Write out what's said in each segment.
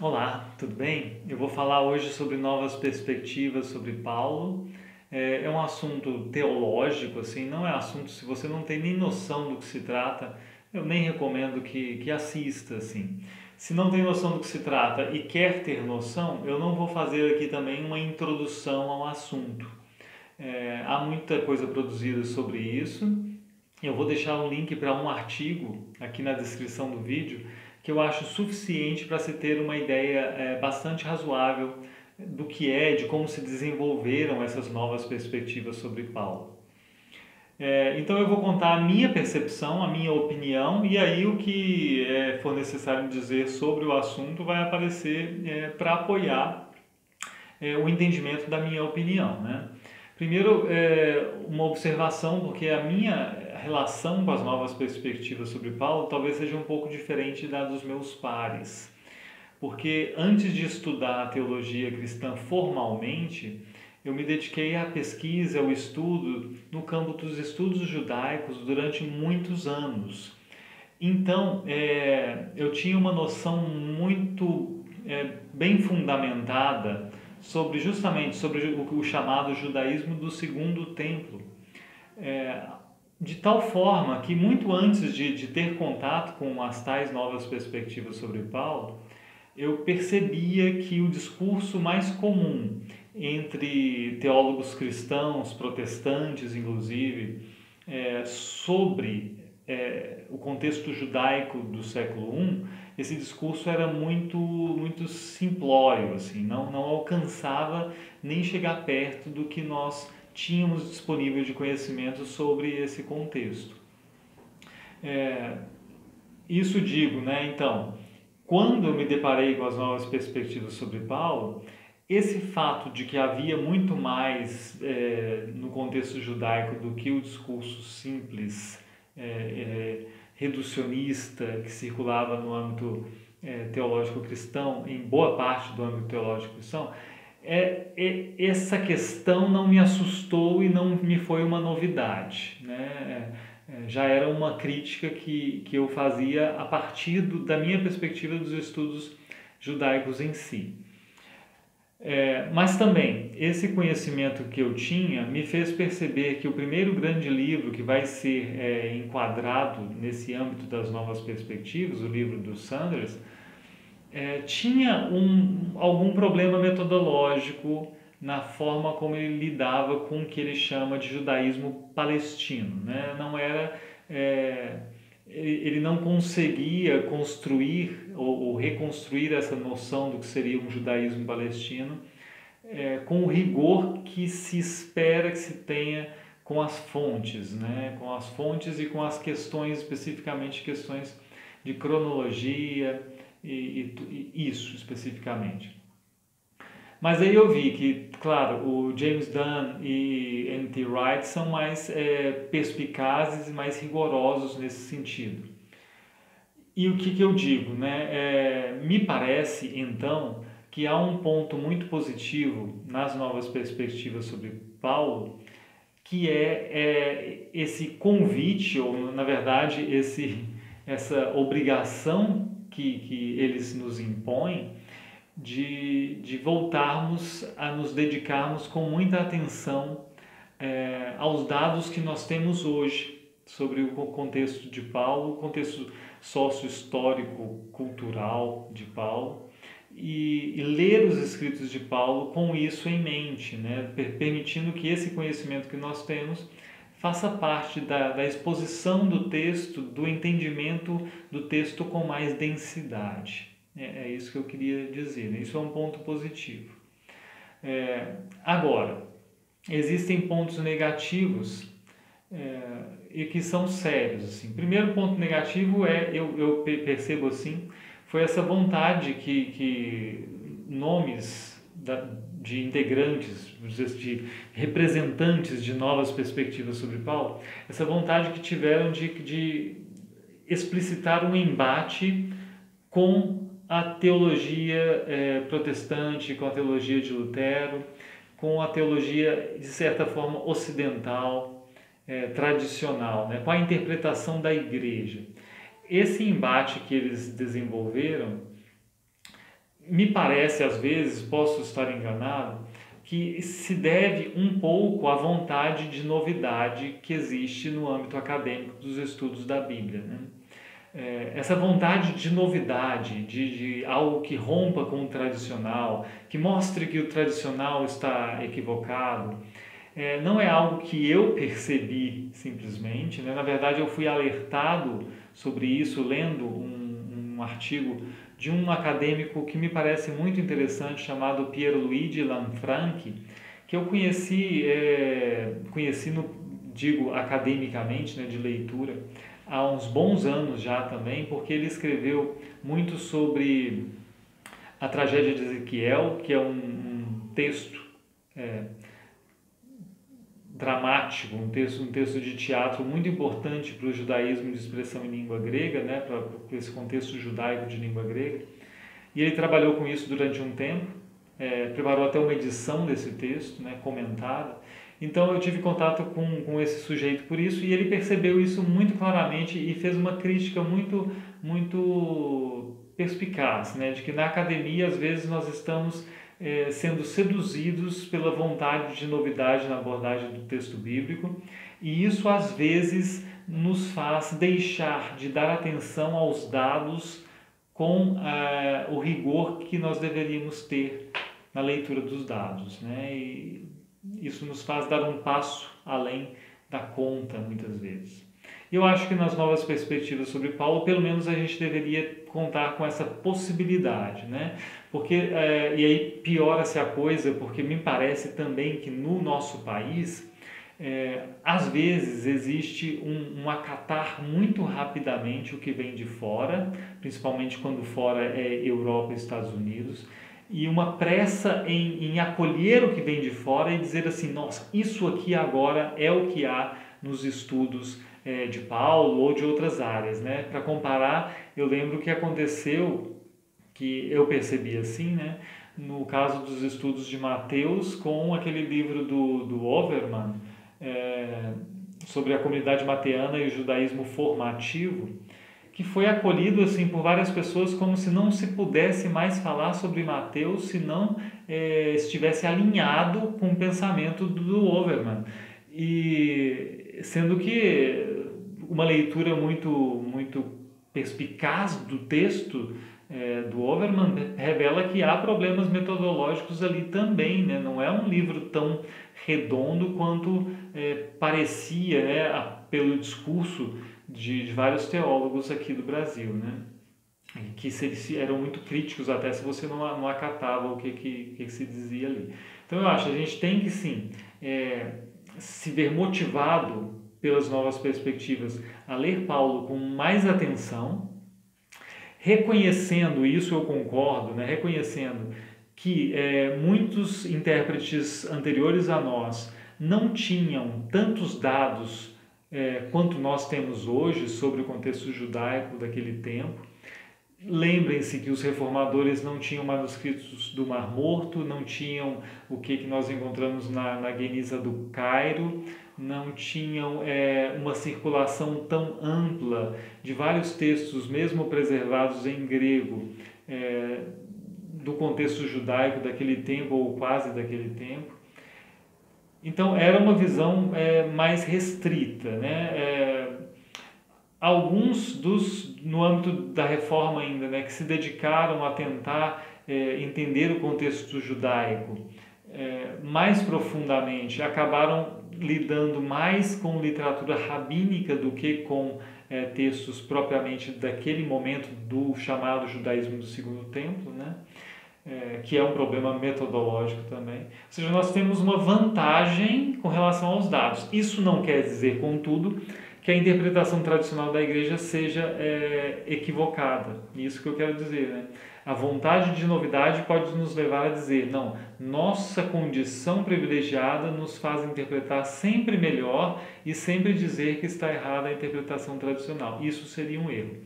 Olá, tudo bem? Eu vou falar hoje sobre novas perspectivas sobre Paulo. É um assunto teológico, assim, não é assunto, se você não tem nem noção do que se trata, eu nem recomendo que assista, assim. Se não tem noção do que se trata e quer ter noção, eu não vou fazer aqui também uma introdução ao assunto. Há muita coisa produzida sobre isso. Eu vou deixar um link para um artigo aqui na descrição do vídeo que eu acho suficiente para se ter uma ideia bastante razoável do que é, de como se desenvolveram essas novas perspectivas sobre Paulo. Então eu vou contar a minha percepção, a minha opinião e aí o que for necessário dizer sobre o assunto vai aparecer para apoiar o entendimento da minha opinião, né? Primeiro, uma observação, porque a minha relação com as novas perspectivas sobre Paulo talvez seja um pouco diferente da dos meus pares. Porque antes de estudar a teologia cristã formalmente, eu me dediquei à pesquisa, ao estudo no campo dos estudos judaicos durante muitos anos. Então, eu tinha uma noção muito bem fundamentada sobre justamente sobre o chamado judaísmo do segundo templo. É, de tal forma que muito antes de ter contato com as tais novas perspectivas sobre Paulo, eu percebia que o discurso mais comum entre teólogos cristãos, protestantes inclusive, sobre o contexto judaico do século I, esse discurso era muito simplório, assim, não alcançava nem chegar perto do que nós tínhamos disponível de conhecimento sobre esse contexto. É, isso digo, né? Então, quando eu me deparei com as novas perspectivas sobre Paulo, esse fato de que havia muito mais no contexto judaico do que o discurso simples, reducionista, que circulava no âmbito teológico cristão, em boa parte do âmbito teológico cristão, essa questão não me assustou e não me foi uma novidade, né? Já era uma crítica que eu fazia a partir da minha perspectiva dos estudos judaicos em si. Mas também, esse conhecimento que eu tinha me fez perceber que o primeiro grande livro que vai ser enquadrado nesse âmbito das novas perspectivas, o livro do Sanders, tinha algum problema metodológico na forma como ele lidava com o que ele chama de judaísmo palestino, né? Não era, ele não conseguia construir ou reconstruir essa noção do que seria um judaísmo palestino com o rigor que se espera que se tenha com as fontes, né? Com as fontes e com as questões, especificamente questões de cronologia e isso especificamente. Mas aí eu vi que, claro, o James Dunn e N.T. Wright são mais perspicazes e mais rigorosos nesse sentido. E o que eu digo, né? Me parece, então, que há um ponto muito positivo nas novas perspectivas sobre Paulo, que esse convite, ou na verdade, essa obrigação que eles nos impõem de voltarmos a nos dedicarmos com muita atenção aos dados que nós temos hoje sobre o contexto de Paulo, o contexto sócio-histórico, cultural de Paulo, e ler os escritos de Paulo com isso em mente, né? Permitindo que esse conhecimento que nós temos faça parte da exposição do texto, do entendimento do texto com mais densidade. É isso que eu queria dizer, né? Isso é um ponto positivo. Agora, existem pontos negativos e que são sérios. Assim. Primeiro ponto negativo eu percebo assim, foi essa vontade que nomes de integrantes, de representantes de novas perspectivas sobre Paulo, essa vontade que tiveram de explicitar um embate com a teologia protestante, com a teologia de Lutero, com a teologia, de certa forma, ocidental, tradicional, né? Com a interpretação da igreja. Esse embate que eles desenvolveram me parece, às vezes, posso estar enganado, que se deve um pouco à vontade de novidade que existe no âmbito acadêmico dos estudos da Bíblia, né? Essa vontade de novidade, de algo que rompa com o tradicional, que mostre que o tradicional está equivocado, não é algo que eu percebi simplesmente, né? Na verdade, eu fui alertado sobre isso lendo um artigo de um acadêmico que me parece muito interessante, chamado Pierluigi Lanfranchi, que eu conheci digo academicamente, né, de leitura, há uns bons anos já também, porque ele escreveu muito sobre a tragédia de Ezequiel, que é um texto dramático, um texto de teatro muito importante para o judaísmo de expressão em língua grega, né, para esse contexto judaico de língua grega. E ele trabalhou com isso durante um tempo, preparou até uma edição desse texto, né, comentada. Então eu tive contato com esse sujeito por isso, e ele percebeu isso muito claramente e fez uma crítica muito perspicaz, né, de que na academia às vezes nós estamos sendo seduzidos pela vontade de novidade na abordagem do texto bíblico, e isso às vezes nos faz deixar de dar atenção aos dados com o rigor que nós deveríamos ter na leitura dos dados, né? E isso nos faz dar um passo além da conta, muitas vezes. Eu acho que nas novas perspectivas sobre Paulo, pelo menos a gente deveria contar com essa possibilidade, né? Porque, e aí piora-se a coisa, porque me parece também que no nosso país, às vezes existe um acatar muito rapidamente o que vem de fora, principalmente quando fora é Europa e Estados Unidos, e uma pressa em acolher o que vem de fora e dizer assim, nossa, isso aqui agora é o que há nos estudos de Paulo ou de outras áreas, né? Para comparar, eu lembro que aconteceu, que eu percebi assim, né? No caso dos estudos de Mateus, com aquele livro do Overman, sobre a comunidade mateana e o judaísmo formativo, que foi acolhido assim por várias pessoas como se não se pudesse mais falar sobre Mateus se não estivesse alinhado com o pensamento do Overman. E sendo que uma leitura muito perspicaz do texto do Overman revela que há problemas metodológicos ali também, né? Não é um livro tão redondo quanto parecia, né, pelo discurso de vários teólogos aqui do Brasil, né? Que eram muito críticos até se você não acatava o que se dizia ali. Então eu acho que a gente tem que sim se ver motivado pelas novas perspectivas a ler Paulo com mais atenção, reconhecendo, isso eu concordo, né? Reconhecendo que muitos intérpretes anteriores a nós não tinham tantos dados quanto nós temos hoje sobre o contexto judaico daquele tempo. Lembrem-se que os reformadores não tinham manuscritos do Mar Morto, não tinham o que nós encontramos na Geniza do Cairo, não tinham uma circulação tão ampla de vários textos, mesmo preservados em grego, do contexto judaico daquele tempo, ou quase daquele tempo. Então, era uma visão mais restrita, né? Alguns no âmbito da reforma ainda, né, que se dedicaram a tentar entender o contexto judaico mais profundamente, acabaram lidando mais com literatura rabínica do que com textos propriamente daquele momento do chamado judaísmo do Segundo Templo, né? Que é um problema metodológico também. Ou seja, nós temos uma vantagem com relação aos dados. Isso não quer dizer, contudo, que a interpretação tradicional da igreja seja equivocada. Isso que eu quero dizer, né? A vontade de novidade pode nos levar a dizer, não, nossa condição privilegiada nos faz interpretar sempre melhor e sempre dizer que está errada a interpretação tradicional. Isso seria um erro.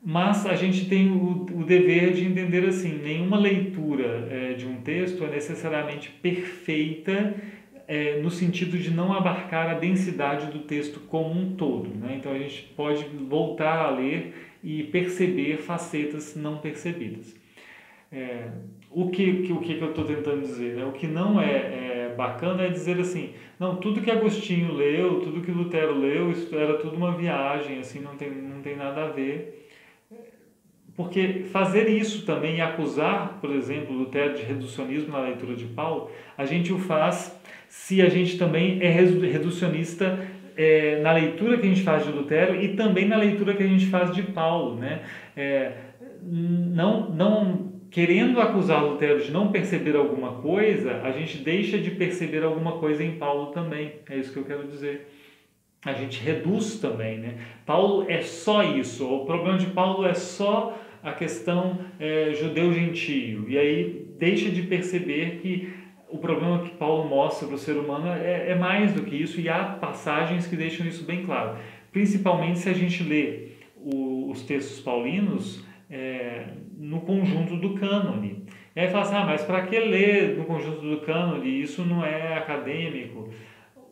Mas a gente tem o dever de entender assim, nenhuma leitura de um texto é necessariamente perfeita no sentido de não abarcar a densidade do texto como um todo, né? Então a gente pode voltar a ler e perceber facetas não percebidas. O que eu estou tentando dizer, né? O que não é bacana é dizer assim, não, tudo que Agostinho leu, tudo que Lutero leu, isso era tudo uma viagem, assim, não tem nada a ver. Porque fazer isso também e acusar, por exemplo, Lutero de reducionismo na leitura de Paulo, a gente o faz se a gente também é reducionista na leitura que a gente faz de Lutero e também na leitura que a gente faz de Paulo, né? Não querendo acusar Lutero de não perceber alguma coisa, a gente deixa de perceber alguma coisa em Paulo também. É isso que eu quero dizer. A gente reduz também, né? Paulo é só isso. O problema de Paulo é só a questão judeu-gentio. E aí deixa de perceber que o problema que Paulo mostra para o ser humano é mais do que isso, e há passagens que deixam isso bem claro. Principalmente se a gente lê os textos paulinos no conjunto do cânone. E aí fala assim, mas para que ler no conjunto do cânone? Isso não é acadêmico.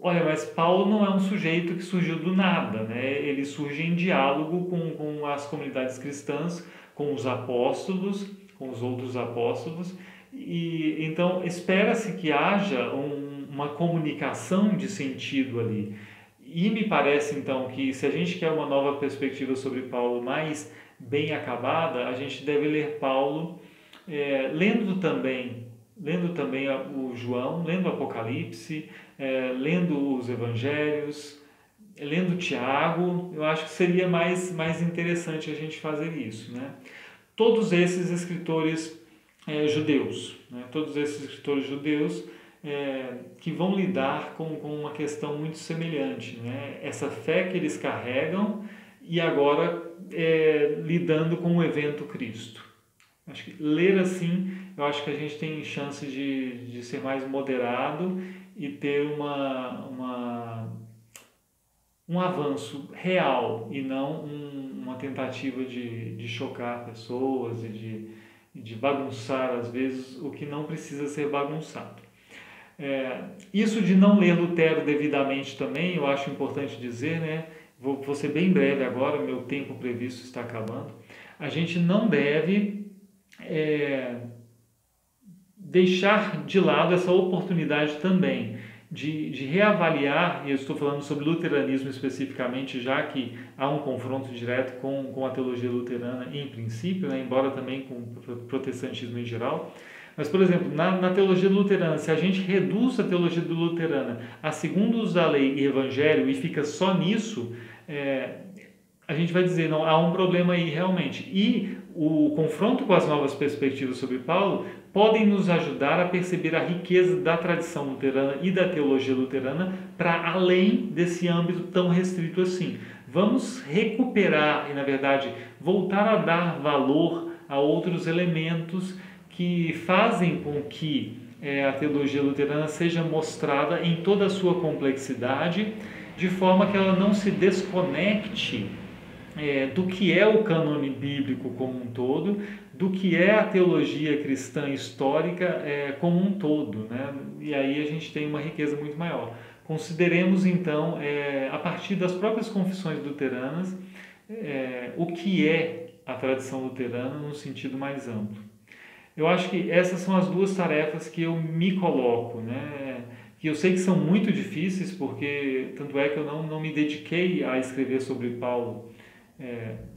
Olha, mas Paulo não é um sujeito que surgiu do nada, né? Ele surge em diálogo com as comunidades cristãs, com os apóstolos, com os outros apóstolos, e então espera-se que haja uma comunicação de sentido ali. E me parece então que se a gente quer uma nova perspectiva sobre Paulo mais bem acabada, a gente deve ler Paulo lendo também o João, lendo o Apocalipse, lendo os Evangelhos, lendo Tiago. Eu acho que seria mais interessante a gente fazer isso, né? Todos esses escritores judeus, né? Todos esses escritores judeus que vão lidar com uma questão muito semelhante, né? Essa fé que eles carregam e agora lidando com o evento Cristo. Acho que ler assim, eu acho que a gente tem chance de ser mais moderado e ter um avanço real e não uma tentativa de chocar pessoas e de bagunçar, às vezes, o que não precisa ser bagunçado. Isso de não ler Lutero devidamente também, eu acho importante dizer, né? Vou ser bem breve agora, meu tempo previsto está acabando. A gente não deve deixar de lado essa oportunidade também de reavaliar, e eu estou falando sobre luteranismo especificamente, já que há um confronto direto com a teologia luterana em princípio, né, embora também com o protestantismo em geral. Mas, por exemplo, na teologia luterana, se a gente reduz a teologia luterana a segundos da lei e evangelho e fica só nisso, a gente vai dizer, não, há um problema aí realmente. E o confronto com as novas perspectivas sobre Paulo podem nos ajudar a perceber a riqueza da tradição luterana e da teologia luterana para além desse âmbito tão restrito assim. Vamos recuperar e, na verdade, voltar a dar valor a outros elementos que fazem com que a teologia luterana seja mostrada em toda a sua complexidade, de forma que ela não se desconecte do que é o cânone bíblico como um todo, do que é a teologia cristã histórica como um todo, né? E aí a gente tem uma riqueza muito maior. Consideremos então, a partir das próprias confissões luteranas, o que é a tradição luterana no sentido mais amplo. Eu acho que essas são as duas tarefas que eu me coloco, né? Que eu sei que são muito difíceis, porque tanto é que eu não me dediquei a escrever sobre Paulo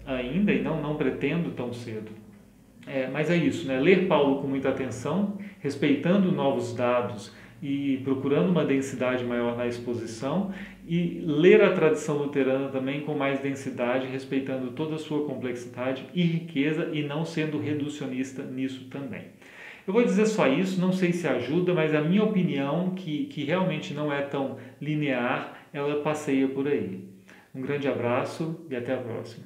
ainda, e não pretendo tão cedo. Mas é isso, né? Ler Paulo com muita atenção, respeitando novos dados e procurando uma densidade maior na exposição, e ler a tradição luterana também com mais densidade, respeitando toda a sua complexidade e riqueza e não sendo reducionista nisso também. Eu vou dizer só isso, não sei se ajuda, mas a minha opinião, que realmente não é tão linear, ela passeia por aí. Um grande abraço e até a próxima.